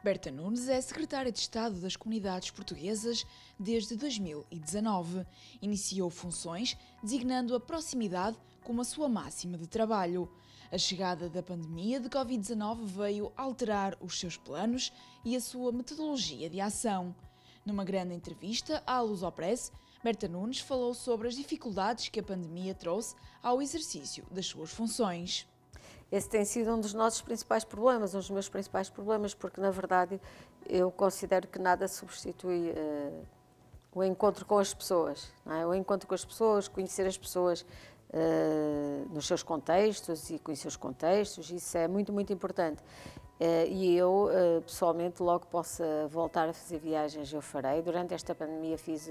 Berta Nunes é secretária de Estado das Comunidades Portuguesas desde 2019. Iniciou funções designando a proximidade como a sua máxima de trabalho. A chegada da pandemia de Covid-19 veio alterar os seus planos e a sua metodologia de ação. Numa grande entrevista à Lusopress, Berta Nunes falou sobre as dificuldades que a pandemia trouxe ao exercício das suas funções. Esse tem sido um dos nossos principais problemas, um dos meus principais problemas, porque na verdade eu considero que nada substitui o encontro com as pessoas, não é? O encontro com as pessoas, conhecer as pessoas nos seus contextos e conhecer os contextos, isso é muito, muito importante. E eu, pessoalmente, logo possa voltar a fazer viagens, eu farei. Durante esta pandemia fiz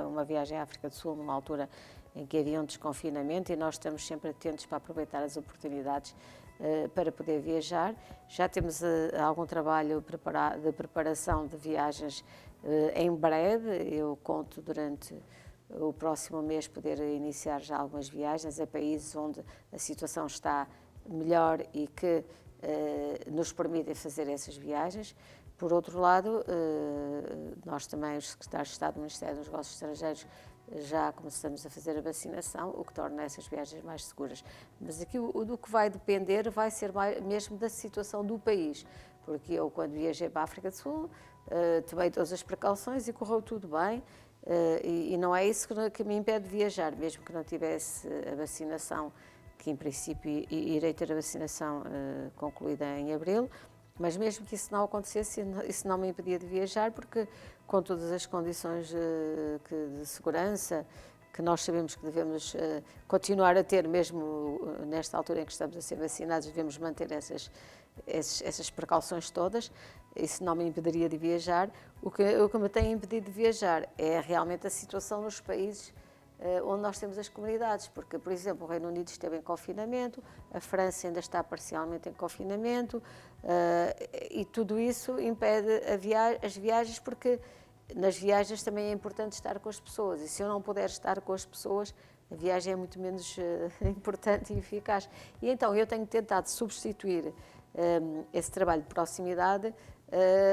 uma viagem à África do Sul, numa altura em que havia um desconfinamento, e nós estamos sempre atentos para aproveitar as oportunidades para poder viajar. Já temos algum trabalho de preparação de viagens em breve. Eu conto durante o próximo mês poder iniciar já algumas viagens a países onde a situação está melhor e que nos permitem fazer essas viagens. Por outro lado, nós também, os secretários de Estado do Ministério dos Negócios Estrangeiros, já começamos a fazer a vacinação, o que torna essas viagens mais seguras. Mas aqui do que vai depender vai ser mesmo da situação do país, porque eu, quando viajei para a África do Sul, tomei todas as precauções e correu tudo bem, e não é isso que me impede de viajar, mesmo que não tivesse a vacinação, que em princípio irei ter a vacinação concluída em abril, mas mesmo que isso não acontecesse, isso não me impedia de viajar, porque com todas as condições de segurança que nós sabemos que devemos continuar a ter, mesmo nesta altura em que estamos a ser vacinados, devemos manter essas precauções todas, isso não me impediria de viajar. O que me tem impedido de viajar é realmente a situação nos países onde nós temos as comunidades, porque, por exemplo, o Reino Unido esteve em confinamento, a França ainda está parcialmente em confinamento, e tudo isso impede as viagens, porque nas viagens também é importante estar com as pessoas, e se eu não puder estar com as pessoas, a viagem é muito menos importante e eficaz. E então eu tenho tentado substituir esse trabalho de proximidade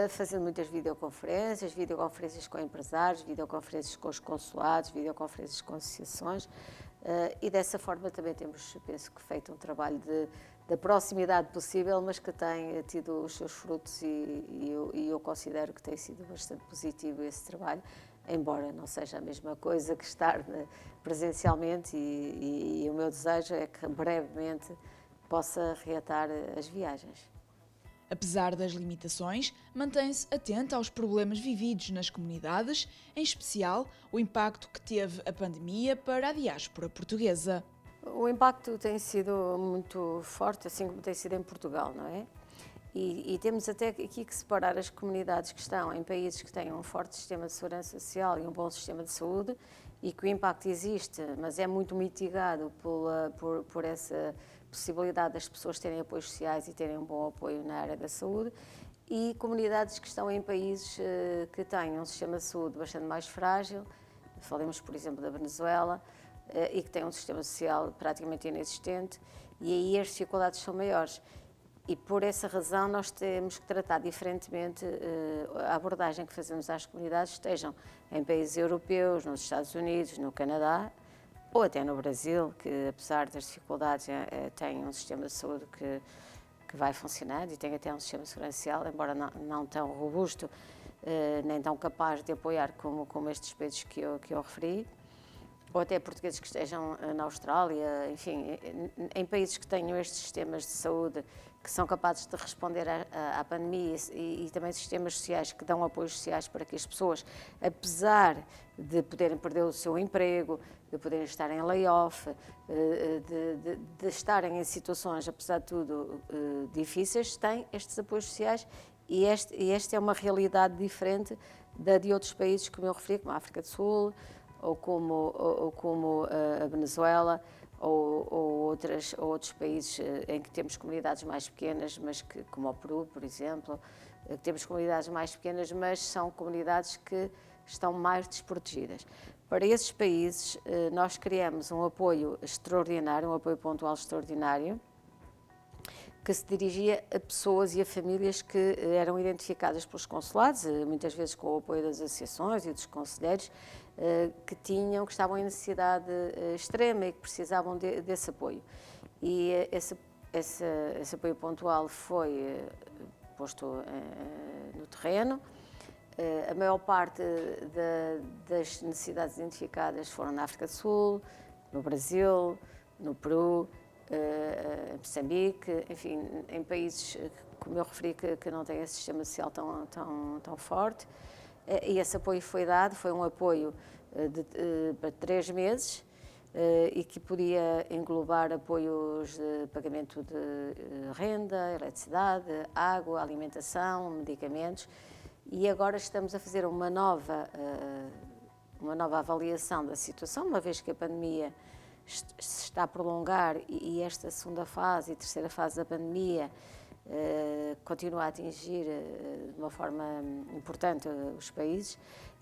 fazendo muitas videoconferências com empresários, videoconferências com os consulados, videoconferências com associações, e dessa forma também temos, penso que, feito um trabalho da proximidade possível, mas que tem tido os seus frutos, e eu considero que tem sido bastante positivo esse trabalho, embora não seja a mesma coisa que estar presencialmente, e o meu desejo é que brevemente possa reatar as viagens. Apesar das limitações, mantém-se atenta aos problemas vividos nas comunidades, em especial o impacto que teve a pandemia para a diáspora portuguesa. O impacto tem sido muito forte, assim como tem sido em Portugal, não é? E temos até aqui que separar as comunidades que estão em países que têm um forte sistema de segurança social e um bom sistema de saúde, e que o impacto existe, mas é muito mitigado por essa possibilidade das pessoas terem apoios sociais e terem um bom apoio na área da saúde, e comunidades que estão em países que têm um sistema de saúde bastante mais frágil, falemos, por exemplo, da Venezuela, e que têm um sistema social praticamente inexistente, e aí as dificuldades são maiores. E por essa razão nós temos que tratar diferentemente a abordagem que fazemos às comunidades, estejam em países europeus, nos Estados Unidos, no Canadá, ou até no Brasil, que apesar das dificuldades tem um sistema de saúde que vai funcionando, e tem até um sistema social, embora não tão robusto, nem tão capaz de apoiar como estes países que eu referi, ou até portugueses que estejam na Austrália, enfim, em países que tenham estes sistemas de saúde que são capazes de responder à pandemia, e também sistemas sociais que dão apoios sociais para que as pessoas, apesar de poderem perder o seu emprego, de poderem estar em layoff, de estarem em situações, apesar de tudo, difíceis, têm estes apoios sociais, e esta é uma realidade diferente da de outros países, como eu referi, como a África do Sul, ou como a Venezuela, ou outros países em que temos comunidades mais pequenas, mas como o Peru, por exemplo, que temos comunidades mais pequenas, mas são comunidades que estão mais desprotegidas. Para esses países, nós criamos um apoio extraordinário, um apoio pontual extraordinário, que se dirigia a pessoas e a famílias que eram identificadas pelos consulados, muitas vezes com o apoio das associações e dos conselheiros, que estavam em necessidade extrema e que precisavam desse apoio. E esse apoio pontual foi posto no terreno. A maior parte das necessidades identificadas foram na África do Sul, no Brasil, no Peru, em Moçambique, enfim, em países, como eu referi, que não têm esse sistema social tão forte. E esse apoio foi dado, foi um apoio para 3 meses e que podia englobar apoios de pagamento de renda, eletricidade, água, alimentação, medicamentos. E agora estamos a fazer uma nova avaliação da situação, uma vez que a pandemia se está a prolongar e esta segunda fase e terceira fase da pandemia continua a atingir de uma forma importante os países.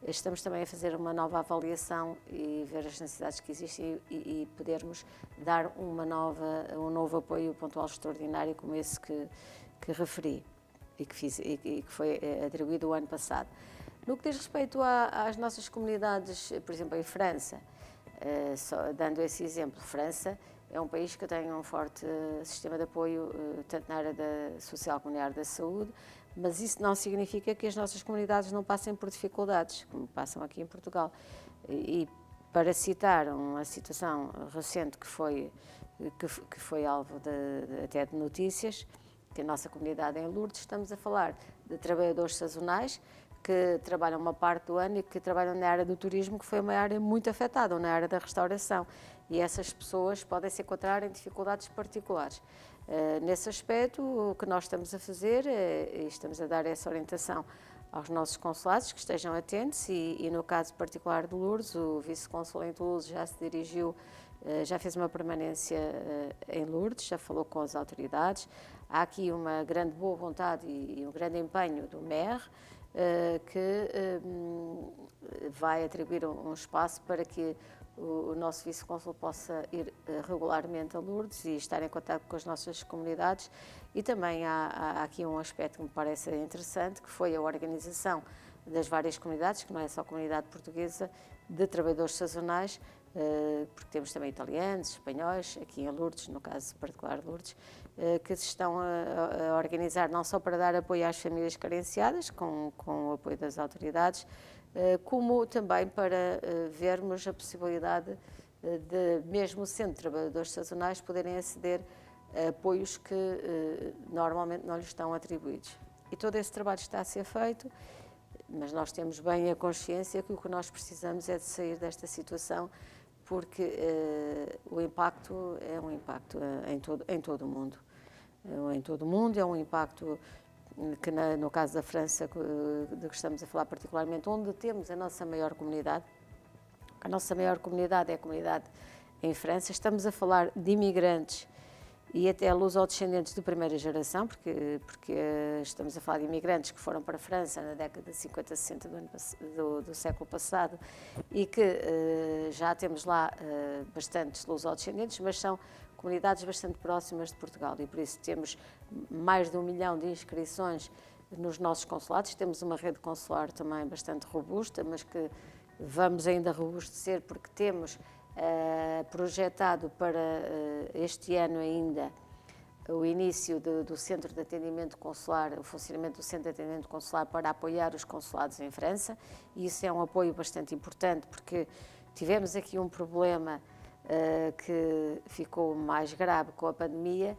Estamos também a fazer uma nova avaliação e ver as necessidades que existem e podermos dar um novo apoio pontual extraordinário como esse que referi e que foi atribuído o ano passado. No que diz respeito às nossas comunidades, por exemplo, em França, só dando esse exemplo, França é um país que tem um forte sistema de apoio, tanto na área social como na área da saúde, mas isso não significa que as nossas comunidades não passem por dificuldades, como passam aqui em Portugal. E para citar uma situação recente que foi alvo até de notícias, que a nossa comunidade em Lourdes, estamos a falar de trabalhadores sazonais que trabalham uma parte do ano e que trabalham na área do turismo, que foi uma área muito afetada, ou na área da restauração. E essas pessoas podem se encontrar em dificuldades particulares. Nesse aspecto, o que nós estamos a fazer e estamos a dar essa orientação aos nossos consulados, que estejam atentos e no caso particular de Lourdes, o vice-cônsul em Toulouse já se dirigiu, já fez uma permanência em Lourdes, já falou com as autoridades. Há aqui uma grande boa vontade e um grande empenho do MER, que vai atribuir um espaço para que o nosso vice-cônsul possa ir regularmente a Lourdes e estar em contato com as nossas comunidades. E também há aqui um aspecto que me parece interessante, que foi a organização das várias comunidades, que não é só a comunidade portuguesa, de trabalhadores sazonais, porque temos também italianos, espanhóis, aqui em Lourdes, no caso particular de Lourdes, que se estão a organizar não só para dar apoio às famílias carenciadas, com o apoio das autoridades, como também para vermos a possibilidade de, mesmo sendo trabalhadores sazonais, poderem aceder a apoios que normalmente não lhes estão atribuídos. E todo esse trabalho está a ser feito, mas nós temos bem a consciência que o que nós precisamos é de sair desta situação, porque o impacto é um impacto em todo o mundo. Em todo o mundo, é um impacto que no caso da França, de que estamos a falar particularmente, onde temos a nossa maior comunidade. A nossa maior comunidade é a comunidade em França. Estamos a falar de imigrantes e até luso-descendentes de primeira geração, porque estamos a falar de imigrantes que foram para a França na década de 50, 60 do século passado e que já temos lá bastantes luso-descendentes, mas são comunidades bastante próximas de Portugal e por isso temos mais de 1 milhão de inscrições nos nossos consulados. Temos uma rede consular também bastante robusta, mas que vamos ainda robustecer porque temos projetado para este ano ainda o início do Centro de Atendimento Consular, o funcionamento do Centro de Atendimento Consular para apoiar os consulados em França, e isso é um apoio bastante importante porque tivemos aqui um problema que ficou mais grave com a pandemia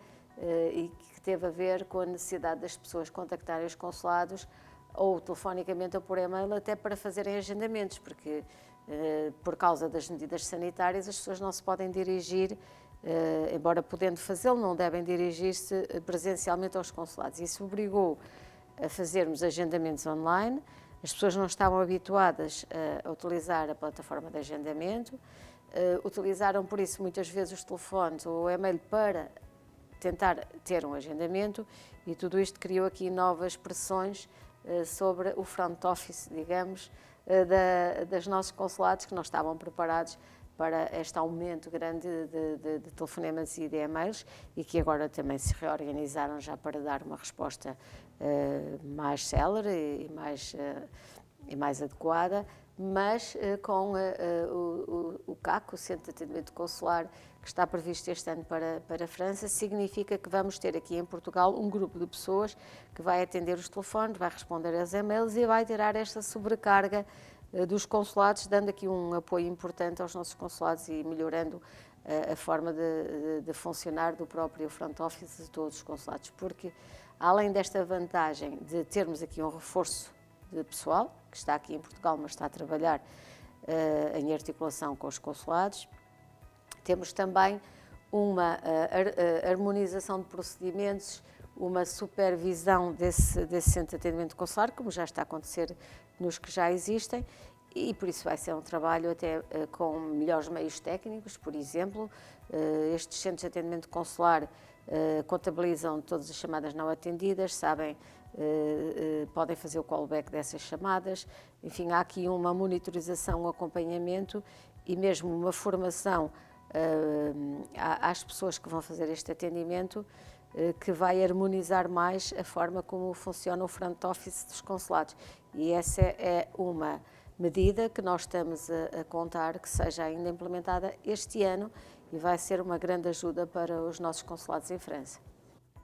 e que teve a ver com a necessidade das pessoas contactarem os consulados ou telefonicamente ou por e-mail até para fazerem agendamentos, porque por causa das medidas sanitárias as pessoas não se podem dirigir, embora podendo fazê-lo, não devem dirigir-se presencialmente aos consulados. Isso obrigou a fazermos agendamentos online, as pessoas não estavam habituadas a utilizar a plataforma de agendamento, utilizaram por isso muitas vezes os telefones ou o e-mail para tentar ter um agendamento e tudo isto criou aqui novas pressões sobre o front office, digamos, dos nossos consulados que não estavam preparados para este aumento grande de telefonemas e de e-mails, e que agora também se reorganizaram já para dar uma resposta mais célere e mais adequada, mas com o CAC, o Centro de Atendimento Consular, que está previsto este ano para a França, significa que vamos ter aqui em Portugal um grupo de pessoas que vai atender os telefones, vai responder aos e-mails e vai tirar esta sobrecarga dos consulados, dando aqui um apoio importante aos nossos consulados e melhorando a forma de funcionar do próprio front office de todos os consulados, porque além desta vantagem de termos aqui um reforço de pessoal, que está aqui em Portugal, mas está a trabalhar em articulação com os consulados, temos também uma harmonização de procedimentos, uma supervisão desse centro de atendimento consular, como já está a acontecer nos que já existem, e por isso vai ser um trabalho até com melhores meios técnicos. Por exemplo, estes centros de atendimento consular contabilizam todas as chamadas não atendidas, sabem, podem fazer o callback dessas chamadas. Enfim, há aqui uma monitorização, um acompanhamento e mesmo uma formação às pessoas que vão fazer este atendimento, que vai harmonizar mais a forma como funciona o front office dos consulados. E essa é uma medida que nós estamos a contar que seja ainda implementada este ano e vai ser uma grande ajuda para os nossos consulados em França.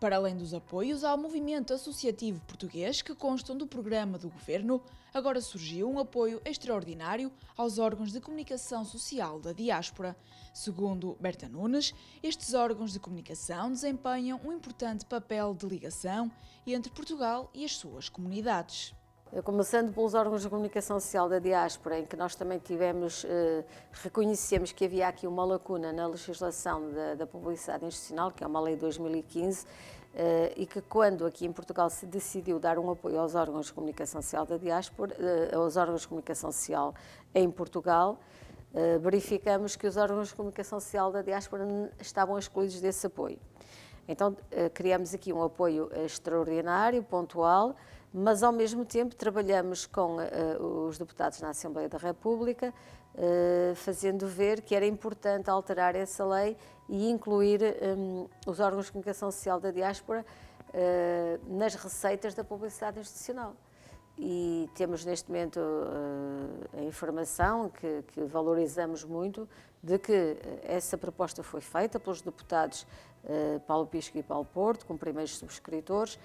Para além dos apoios ao movimento associativo português que constam do programa do Governo, agora surgiu um apoio extraordinário aos órgãos de comunicação social da diáspora. Segundo Berta Nunes, estes órgãos de comunicação desempenham um importante papel de ligação entre Portugal e as suas comunidades. Começando pelos órgãos de comunicação social da diáspora, em que nós também reconhecemos que havia aqui uma lacuna na legislação da publicidade institucional, que é uma lei de 2015, e que quando aqui em Portugal se decidiu dar um apoio aos órgãos de comunicação social da diáspora, aos órgãos de comunicação social em Portugal, verificamos que os órgãos de comunicação social da diáspora estavam excluídos desse apoio. Então, criamos aqui um apoio extraordinário, pontual, mas ao mesmo tempo trabalhamos com os deputados na Assembleia da República, fazendo ver que era importante alterar essa lei e incluir os órgãos de comunicação social da diáspora nas receitas da publicidade institucional. E temos neste momento a informação que valorizamos muito de que essa proposta foi feita pelos deputados Paulo Pisco e Paulo Porto, com primeiros subscritores.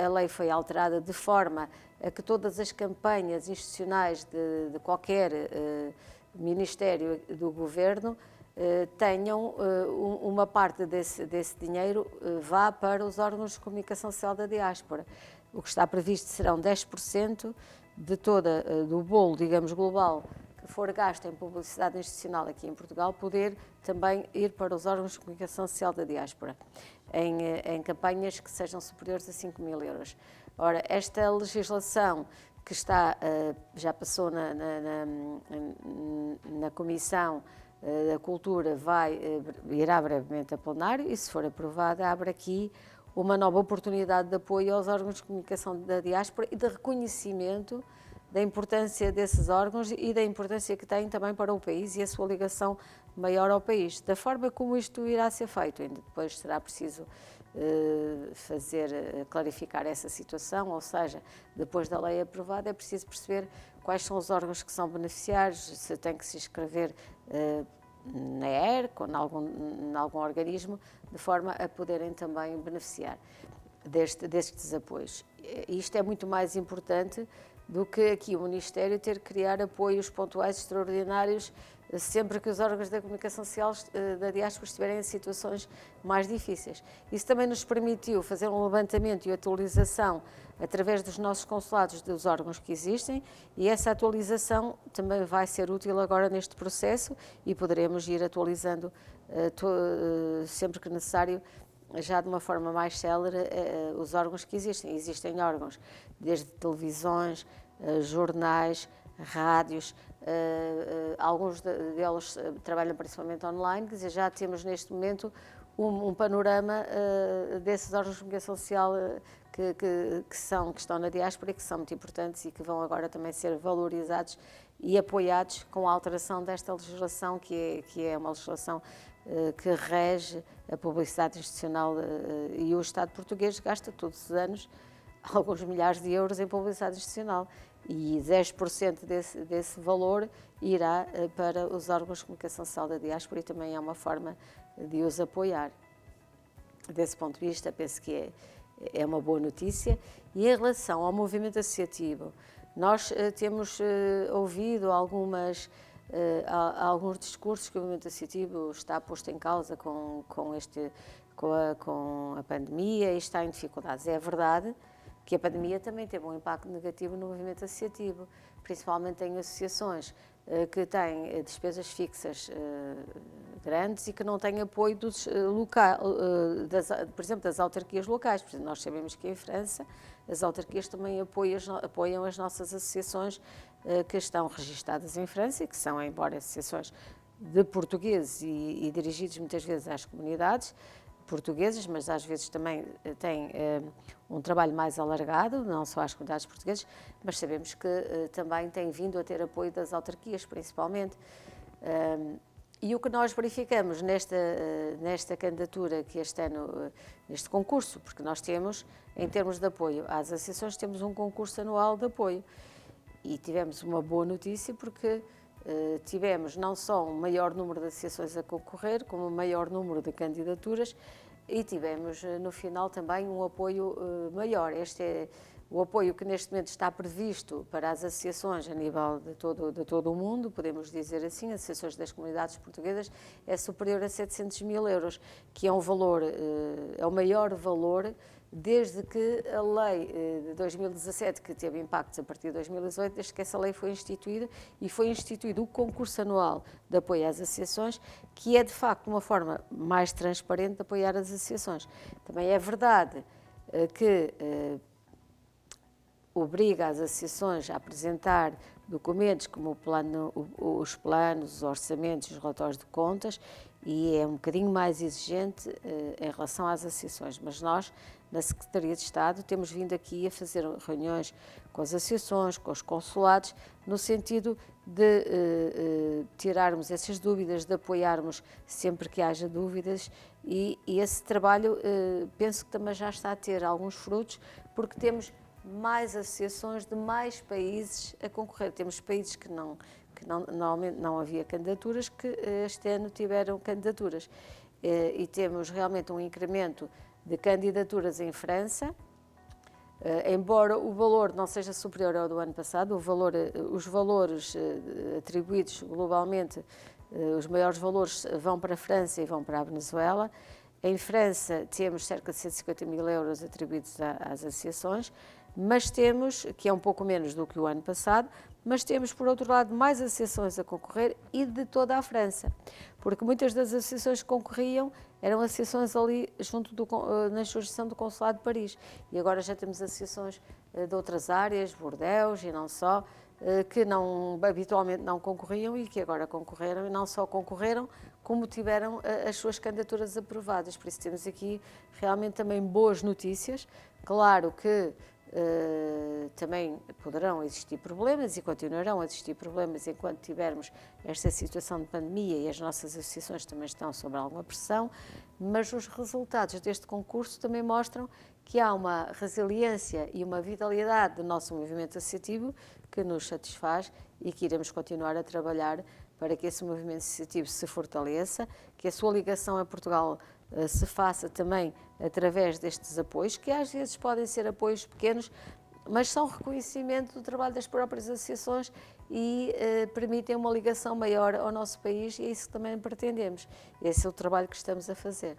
A lei foi alterada de forma a que todas as campanhas institucionais de qualquer ministério do governo tenham uma parte desse dinheiro vá para os órgãos de comunicação social da diáspora. O que está previsto serão 10% do bolo, digamos, global, que for gasto em publicidade institucional aqui em Portugal, poder também ir para os órgãos de comunicação social da diáspora, em campanhas que sejam superiores a 5.000 euros. Ora, esta legislação que já passou na Comissão da Cultura irá brevemente a plenário e, se for aprovada, abre aqui uma nova oportunidade de apoio aos órgãos de comunicação da diáspora e de reconhecimento da importância desses órgãos e da importância que têm também para o país e a sua ligação maior ao país. Da forma como isto irá ser feito, ainda depois será preciso clarificar essa situação, ou seja, depois da lei aprovada é preciso perceber quais são os órgãos que são beneficiários, se tem que se inscrever na ERC ou em algum organismo, de forma a poderem também beneficiar destes apoios. Isto é muito mais importante do que aqui o Ministério ter que criar apoios pontuais extraordinários sempre que os órgãos da comunicação social da diáspora estiverem em situações mais difíceis. Isso também nos permitiu fazer um levantamento e atualização através dos nossos consulados dos órgãos que existem, e essa atualização também vai ser útil agora neste processo e poderemos ir atualizando sempre que necessário, já de uma forma mais célere, os órgãos que existem. Existem órgãos desde televisões, jornais, rádios, alguns deles trabalham principalmente online, quer dizer, já temos neste momento um panorama desses órgãos de comunicação social que estão na diáspora e que são muito importantes e que vão agora também ser valorizados e apoiados com a alteração desta legislação, que é uma legislação que rege a publicidade institucional, e o Estado português gasta todos os anos alguns milhares de euros em publicidade institucional, e 10% desse valor irá para os órgãos de comunicação social da diáspora, e também é uma forma de os apoiar. Desse ponto de vista, penso que é uma boa notícia. E em relação ao movimento associativo, nós temos ouvido alguns discursos que o movimento associativo está posto em causa com a pandemia e está em dificuldades. É verdade que a pandemia também teve um impacto negativo no movimento associativo, principalmente em associações que têm despesas fixas grandes e que não têm apoio por exemplo, das autarquias locais. Por exemplo, nós sabemos que em França as autarquias também apoiam as nossas associações que estão registadas em França e que são, embora associações de portugueses e dirigidos muitas vezes às comunidades portuguesas, mas às vezes também têm um trabalho mais alargado, não só às comunidades portuguesas, mas sabemos que também têm vindo a ter apoio das autarquias, principalmente. E o que nós verificamos nesta candidatura que este ano, neste concurso, porque nós temos, em termos de apoio às associações, temos um concurso anual de apoio. E tivemos uma boa notícia porque tivemos não só um maior número de associações a concorrer, como um maior número de candidaturas, e tivemos no final também um apoio maior. Este é o apoio que neste momento está previsto para as associações a nível de todo o mundo, podemos dizer assim, associações das comunidades portuguesas, é superior a 700 mil euros, que é um valor, é o maior valor desde que a lei de 2017, que teve impactos a partir de 2018, desde que essa lei foi instituída, e foi instituído o concurso anual de apoio às associações, que é de facto uma forma mais transparente de apoiar as associações. Também é verdade que obriga as associações a apresentar documentos como os planos, os orçamentos, os relatórios de contas, e é um bocadinho mais exigente em relação às associações, mas nós, na Secretaria de Estado, temos vindo aqui a fazer reuniões com as associações, com os consulados, no sentido de tirarmos essas dúvidas, de apoiarmos sempre que haja dúvidas, e esse trabalho penso que também já está a ter alguns frutos, porque temos mais associações de mais países a concorrer. Temos países que normalmente não havia candidaturas, que este ano tiveram candidaturas. E temos realmente um incremento de candidaturas em França, embora o valor não seja superior ao do ano passado, os valores atribuídos globalmente, os maiores valores vão para a França e vão para a Venezuela. Em França temos cerca de 150 mil euros atribuídos às associações, mas temos, que é um pouco menos do que o ano passado, mas temos, por outro lado, mais associações a concorrer e de toda a França, porque muitas das associações que concorriam eram associações ali na jurisdição do Consulado de Paris, e agora já temos associações de outras áreas, Bordeaux e não só, que habitualmente não concorriam e que agora concorreram, e não só concorreram, como tiveram as suas candidaturas aprovadas. Por isso temos aqui realmente também boas notícias. Claro que também poderão existir problemas e continuarão a existir problemas enquanto tivermos esta situação de pandemia, e as nossas associações também estão sob alguma pressão, mas os resultados deste concurso também mostram que há uma resiliência e uma vitalidade do nosso movimento associativo que nos satisfaz, e que iremos continuar a trabalhar para que esse movimento associativo se fortaleça, que a sua ligação a Portugal se faça também através destes apoios, que às vezes podem ser apoios pequenos, mas são reconhecimento do trabalho das próprias associações e permitem uma ligação maior ao nosso país, e é isso que também pretendemos. Esse é o trabalho que estamos a fazer.